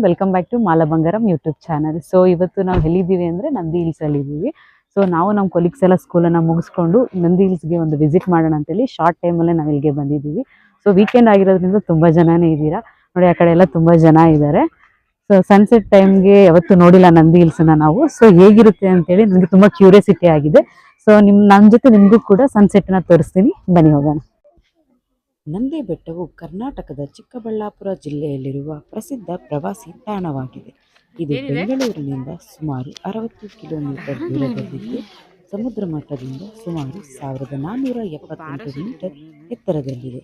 Welcome back to Mala Bangaram YouTube channel. So ಇವತ್ತು ನಾವು ಎಲ್ಲಿದ್ದೀವಿ ಅಂದರೆ ನಂದಿ ಹಿಲ್ಸಲ್ಲಿ ಇದ್ದೀವಿ. ಸೊ ನಾವು ನಮ್ಮ ಕೊಲೀಗ್ಸ್ ಎಲ್ಲ ಸ್ಕೂಲನ್ನು ಮುಗಿಸ್ಕೊಂಡು ನಂದಿ ಹಿಲ್ಸ್ಗೆ ಒಂದು ವಿಸಿಟ್ ಮಾಡೋಣ ಅಂತೇಳಿ ಶಾರ್ಟ್ ಟೈಮಲ್ಲೇ ನಾವು ಇಲ್ಲಿಗೆ ಬಂದಿದ್ದೀವಿ. ಸೊ ವೀಕೆಂಡ್ ಆಗಿರೋದ್ರಿಂದ ತುಂಬ ಜನನೇ ಇದ್ದೀರಾ ನೋಡಿ, ಆ ಕಡೆ ಎಲ್ಲ ತುಂಬ ಜನ ಇದ್ದಾರೆ. ಸೊ ಸನ್ಸೆಟ್ ಟೈಮ್ಗೆ ಯಾವತ್ತೂ ನೋಡಿಲ್ಲ ನಂದಿ ಹಿಲ್ಸನ್ನ ನಾವು. ಸೊ ಹೇಗಿರುತ್ತೆ ಅಂತೇಳಿ ನನಗೆ ತುಂಬ ಕ್ಯೂರಿಯಾಸಿಟಿ ಆಗಿದೆ. ಸೊ ನನ್ನ ಜೊತೆ ನಿಮಗೂ ಕೂಡ ಸನ್ಸೆಟ್ನ ತೋರಿಸ್ತೀನಿ, ಬನ್ನಿ ಹೋಗೋಣ. ನಂದಿ ಬೆಟ್ಟವು ಕರ್ನಾಟಕದ ಚಿಕ್ಕಬಳ್ಳಾಪುರ ಜಿಲ್ಲೆಯಲ್ಲಿರುವ ಪ್ರಸಿದ್ಧ ಪ್ರವಾಸಿ ತಾಣವಾಗಿದೆ. ಇದು ಬೆಂಗಳೂರಿನಿಂದ ಸುಮಾರು 60 ಕಿಲೋಮೀಟರ್ ದೂರದಲ್ಲಿದ್ದು ಸಮುದ್ರ ಮಟ್ಟದಿಂದ ಸುಮಾರು 1478 ಮೀಟರ್ ಎತ್ತರದಲ್ಲಿದೆ.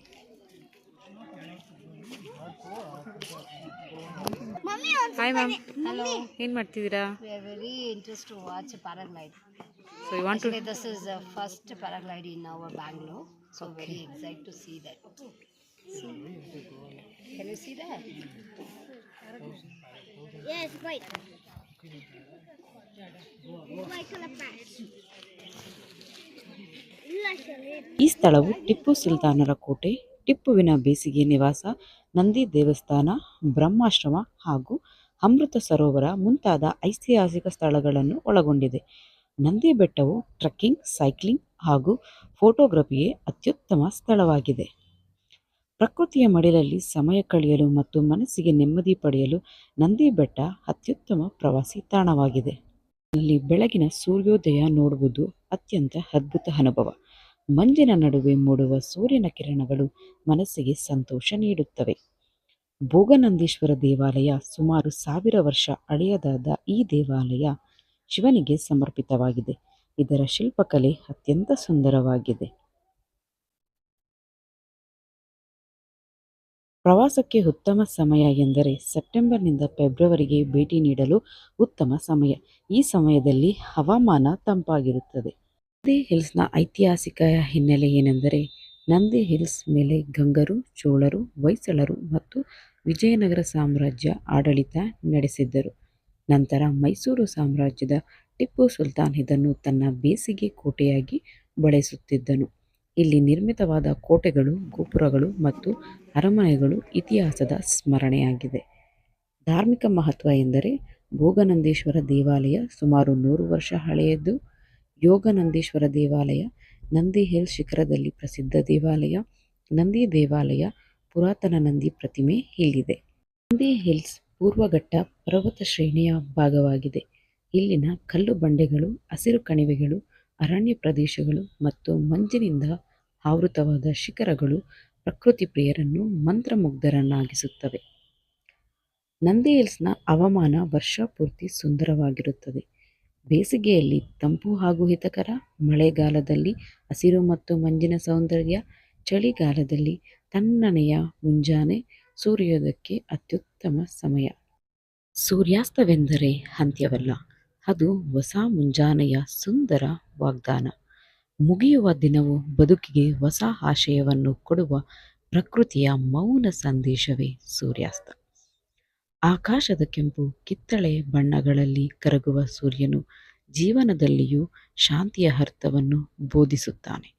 Hi ma'am. Hello. ಏನ್ ಮಾಡ್ತಿದ್ದೀರಾ? We are very interested to watch paraglide. So you want Actually, this is the first paraglide in our Bangalore. So very excited to see that. See. Can you see that? Yes, right. ಈ ಸ್ಥಳವು ಟಿಪ್ಪು ಸುಲ್ತಾನರ ಕೋಟೆ, ಟಿಪ್ಪುವಿನ ಬೇಸಿಗೆ ನಿವಾಸ, ನಂದಿ ದೇವಸ್ಥಾನ, ಬ್ರಹ್ಮಾಶ್ರಮ ಹಾಗೂ ಅಮೃತ ಸರೋವರ ಮುಂತಾದ ಐತಿಹಾಸಿಕ ಸ್ಥಳಗಳನ್ನು ಒಳಗೊಂಡಿದೆ. ನಂದಿ ಬೆಟ್ಟವು ಟ್ರೆಕ್ಕಿಂಗ್, ಸೈಕ್ಲಿಂಗ್ ಹಾಗೂ ಫೋಟೋಗ್ರಫಿಗೆ ಅತ್ಯುತ್ತಮ ಸ್ಥಳವಾಗಿದೆ. ಪ್ರಕೃತಿಯ ಮಡಿಲಲ್ಲಿ ಸಮಯ ಕಳೆಯಲು ಮತ್ತು ಮನಸ್ಸಿಗೆ ನೆಮ್ಮದಿ ಪಡೆಯಲು ನಂದಿ ಬೆಟ್ಟ ಅತ್ಯುತ್ತಮ ಪ್ರವಾಸಿ ತಾಣವಾಗಿದೆ. ಇಲ್ಲಿ ಬೆಳಗಿನ ಸೂರ್ಯೋದಯ ನೋಡುವುದು ಅತ್ಯಂತ ಅದ್ಭುತ ಅನುಭವ. ಮಂಜಿನ ನಡುವೆ ಮೂಡುವ ಸೂರ್ಯನ ಕಿರಣಗಳು ಮನಸ್ಸಿಗೆ ಸಂತೋಷ ನೀಡುತ್ತವೆ. ಭೋಗನಂದೀಶ್ವರ ದೇವಾಲಯ ಸುಮಾರು 1000 ವರ್ಷ ಹಳೆಯದಾದ ಈ ದೇವಾಲಯ ಶಿವನಿಗೆ ಸಮರ್ಪಿತವಾಗಿದೆ. ಇದರ ಶಿಲ್ಪಕಲೆ ಅತ್ಯಂತ ಸುಂದರವಾಗಿದೆ. ಪ್ರವಾಸಕ್ಕೆ ಉತ್ತಮ ಸಮಯ ಎಂದರೆ ಸೆಪ್ಟೆಂಬರ್ನಿಂದ ಫೆಬ್ರವರಿಗೆ ಭೇಟಿ ನೀಡಲು ಉತ್ತಮ ಸಮಯ. ಈ ಸಮಯದಲ್ಲಿ ಹವಾಮಾನ ತಂಪಾಗಿರುತ್ತದೆ. ನಂದಿ ಹಿಲ್ಸ್ನ ಐತಿಹಾಸಿಕ ಹಿನ್ನೆಲೆ ಏನೆಂದರೆ ನಂದಿ ಹಿಲ್ಸ್ ಮೇಲೆ ಗಂಗರು, ಚೋಳರು, ಹೊಯ್ಸಳರು ಮತ್ತು ವಿಜಯನಗರ ಸಾಮ್ರಾಜ್ಯ ಆಡಳಿತ ನಡೆಸಿದ್ದರು. ನಂತರ ಮೈಸೂರು ಸಾಮ್ರಾಜ್ಯದ ಟಿಪ್ಪು ಸುಲ್ತಾನ್ ಇದನ್ನು ತನ್ನ ಬೇಸಿಗೆ ಕೋಟೆಯಾಗಿ ಬಳಸುತ್ತಿದ್ದನು. ಇಲ್ಲಿ ನಿರ್ಮಿತವಾದ ಕೋಟೆಗಳು, ಗೋಪುರಗಳು ಮತ್ತು ಅರಮನೆಗಳು ಇತಿಹಾಸದ ಸ್ಮರಣೆಯಾಗಿದೆ. ಧಾರ್ಮಿಕ ಮಹತ್ವ ಎಂದರೆ ಭೋಗನಂದೀಶ್ವರ ದೇವಾಲಯ ಸುಮಾರು 100 ವರ್ಷ ಹಳೆಯದು. ಯೋಗನಂದೀಶ್ವರ ದೇವಾಲಯ ನಂದಿ ಹಿಲ್ಸ್ ಶಿಖರದಲ್ಲಿ ಪ್ರಸಿದ್ಧ ದೇವಾಲಯ. ನಂದಿ ದೇವಾಲಯ ಪುರಾತನ ನಂದಿ ಪ್ರತಿಮೆ ಇಲ್ಲಿದೆ. ನಂದಿ ಹಿಲ್ಸ್ ಪೂರ್ವಘಟ್ಟ ಪರ್ವತ ಶ್ರೇಣಿಯ ಭಾಗವಾಗಿದೆ. ಇಲ್ಲಿನ ಕಲ್ಲು ಬಂಡೆಗಳು, ಹಸಿರು ಕಣಿವೆಗಳು, ಅರಣ್ಯ ಪ್ರದೇಶಗಳು ಮತ್ತು ಮಂಜಿನಿಂದ ಆವೃತವಾದ ಶಿಖರಗಳು ಪ್ರಕೃತಿ ಪ್ರಿಯರನ್ನು ಮಂತ್ರಮುಗ್ಧರನ್ನಾಗಿಸುತ್ತವೆ. ನಂದಿ ಹಿಲ್ಸ್ನ ಹವಾಮಾನ ವರ್ಷ ಪೂರ್ತಿ ಸುಂದರವಾಗಿರುತ್ತದೆ. ಬೇಸಿಗೆಯಲ್ಲಿ ತಂಪು ಹಾಗೂ ಹಿತಕರ, ಮಳೆಗಾಲದಲ್ಲಿ ಹಸಿರು ಮತ್ತು ಮಂಜಿನ ಸೌಂದರ್ಯ, ಚಳಿಗಾಲದಲ್ಲಿ ತಣ್ಣನೆಯ ಮುಂಜಾನೆ ಸೂರ್ಯೋದಯಕ್ಕೆ ಅತ್ಯುತ್ತಮ ಸಮಯ. ಸೂರ್ಯಾಸ್ತವೆಂದರೆ ಅಂತ್ಯವಲ್ಲ, ಅದು ಹೊಸ ಮುಂಜಾನೆಯ ಸುಂದರ ವಾಗ್ದಾನ. ಮುಗಿಯುವ ದಿನವು ಬದುಕಿಗೆ ಹೊಸ ಆಶಯವನ್ನು ಕೊಡುವ ಪ್ರಕೃತಿಯ ಮೌನ ಸಂದೇಶವೇ ಸೂರ್ಯಾಸ್ತ. ಆಕಾಶದ ಕೆಂಪು ಕಿತ್ತಳೆ ಬಣ್ಣಗಳಲ್ಲಿ ಕರಗುವ ಸೂರ್ಯನು ಜೀವನದಲ್ಲಿಯೂ ಶಾಂತಿಯ ಅರ್ಥವನ್ನು ಬೋಧಿಸುತ್ತಾನೆ.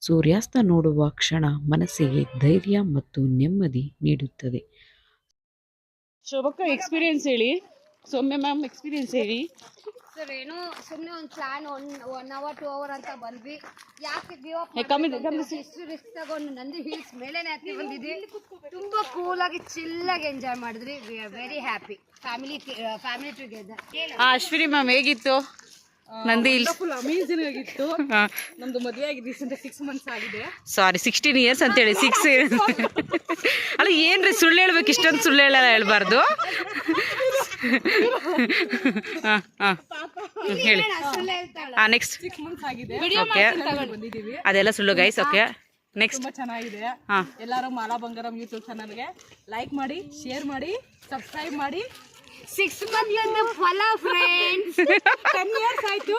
ಸೂರ್ಯಾಸ್ತ ನೋಡುವ ಕ್ಷಣ ಮನಸ್ಸಿಗೆ ಧೈರ್ಯ ಮತ್ತು ನೆಮ್ಮದಿ ನೀಡುತ್ತದೆ. ಶೋಭಕ್ಕ ಎಕ್ಸ್ಪೀರಿಯನ್ಸ್ ಹೇಳಿ. ಸೌಮ್ಯ ಮ್ಯಾಮ್ ಎಕ್ಸ್ಪೀರಿಯನ್ಸ್ ಹೇಳಿ. ಸರ್ ಏನೋ ಸುಮ್ಮನೆ ಒಂದು ಪ್ಲಾನ್ 1 hour 2 hour ಅಂತ ಬಂದ್ವಿ. ಯಾಕೆ ಗಿವ್ ಅಪ್ ಇಷ್ಟು ರಿಸ್ಕ್ ತಗೊಂಡು ನಂದಿ ಹಿಲ್ಸ್ ಮೇಲೆನೆ ಹತ್ತಿ ಬಂದಿದ್ವಿ. ತುಂಬಾ ಕೂಲಾಗಿ ಚಿಲ್ಲಾಗಿ ಎಂಜಾಯ್ ಮಾಡಿದ್ವಿ. We are very happy. Family together. Ashwini ma'am ಹೇಗಿತ್ತು ನಂದಿ ಹಿಲ್ಸ್? ಫುಲ್ ಅಮೇಜಿಂಗ್ ಆಗಿತ್ತು. ನಮ್ದು ಮದುವೆ ಆಗಿದೆ ರೀಸೆಂಟ್ 6 months ಆಗಿದೆ. ಸಾರಿ 16 years ಅಂತೇಳಿ 6 years ಅಲ್ಲ, ಏನ್ರಿ ಸುಳ್ಳು ಹೇಳ್ಬೇಕು, ಇಷ್ಟೊಂದು ಸುಳ್ಳು ಹೇಳ್ಬಾರ್ದು. ಹೇಳಿ. ನೆಕ್ಸ್ಟ್ 6 months ಆಗಿದೆ. ಓಕೆ, ಬಂದಿದ್ದೀವಿ. ಅದೆಲ್ಲ ಸುಳ್ಳು ಗೈಸ್. Okay, next. ತುಂಬಾ ಚೆನ್ನಾಗಿದೆ. ಎಲ್ಲರೂ ಮಾಲಾ ಬಂಗಾರಂ ಯೂಟ್ಯೂಬ್ ಚಾನಲ್ಗೆ ಲೈಕ್ ಮಾಡಿ, ಶೇರ್ ಮಾಡಿ, ಸಬ್ಸ್ಕ್ರೈಬ್ ಮಾಡಿ. 6 months ಫಾಲೋ ಫ್ರೆಂಡ್ಸ್. 10 years ಆಯ್ತು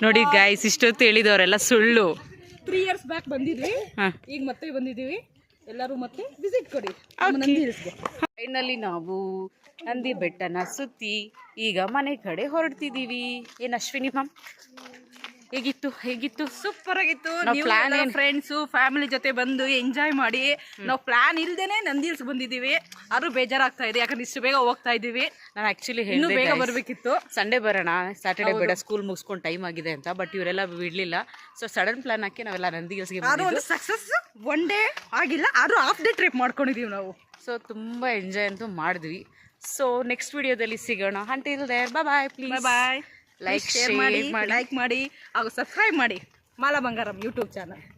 ನೋಡಿ ಗೈಸ್, ಇಷ್ಟೊತ್ತು ಹೇಳಿದವರೆಲ್ಲ ಸುಳ್ಳು. 3 years ಬ್ಯಾಕ್ ಬಂದಿದ್ವಿ, ಈಗ ಮತ್ತೆ ಬಂದಿದ್ದೀವಿ. ಎಲ್ಲರೂ ಮತ್ತೆ ವಿಸಿಟ್ ಕೊಡಿ ನಂದಿ ಹಿಲ್ಸ್ಗೆ. ಫೈನಲಿ ನಾವು ನಂದಿ ಬೆಟ್ಟನ ಸುತ್ತಿ ಈಗ ಮನೆ ಕಡೆ ಹೊರಡ್ತಿದ್ದೀವಿ. ಏನು ಅಶ್ವಿನಿ ಮ್ಯಾಮ್ ಹೇಗಿತ್ತು ಸೂಪರ್ ಆಗಿತ್ತು. ನಾವ್ plan ಏನ್- ಫ್ರೆಂಡ್ಸು ಫ್ಯಾಮಿಲಿ ಜೊತೆ ಬಂದು ಎಂಜಾಯ್ ಮಾಡಿ ನಾವು ಪ್ಲಾನ್ ಇಲ್ದೇನೆ ನಂದಿ ಹಿಲ್ಸ್ ಬಂದಿದೀವಿ. ಆದ್ರೂ ಬೇಜಾರಾಗ್ತಾ ಇದೆ, ಯಾಕಂದ್ರೆ ಇಷ್ಟು ಬೇಗ ಹೋಗ್ತಾ ಇದೀವಿ. ನಾನು ಆಕ್ಚುಲಿ ಇನ್ನೂ ಬೇಗ ಬರ್ಬೇಕಿತ್ತು. ಸಂಡೇ ಬರೋಣ, ಸ್ಯಾಟರ್ಡೇ ಬೇಡ, ಸ್ಕೂಲ್ ಮುಗಿಸ್ಕೊಂಡು ಟೈಮ್ ಆಗಿದೆ ಅಂತ. ಬಟ್ ಇವರೆಲ್ಲ ಬಿಡ್ಲಿಲ್ಲ. ಸೊ ಸಡನ್ ಪ್ಲಾನ್ ಹಾಕಿ ನಾವೆಲ್ಲ ನಂದಿ ಹಿಲ್ಸ್ಗೆ ಆದ್ರೂ ಒಂದು ಸಕ್ಸಸ್ ಒನ್ ಡೇ ಆಗಿಲ್ಲ, ಆದ್ರೂ ಹಾಫ್ ಡೇ ಟ್ರಿಪ್ ಮಾಡ್ಕೊಂಡಿದೀವಿ ನಾವು. ಸೊ ತುಂಬಾ ಎಂಜಾಯ್ ಅಂತೂ ಮಾಡಿದ್ವಿ. ಸೊ ನೆಕ್ಸ್ಟ್ ವಿಡಿಯೋದಲ್ಲಿ ಸಿಗೋಣ. Until there bye. Please bye. Like share ಮಾಡಿ, ಲೈಕ್ ಮಾಡಿ ಹಾಗೂ ಸಬ್ಸ್ಕ್ರೈಬ್ ಮಾಡಿ ಮಾಲಾ ಬಂಗಾರಂ ಯೂಟ್ಯೂಬ್ ಚಾನಲ್.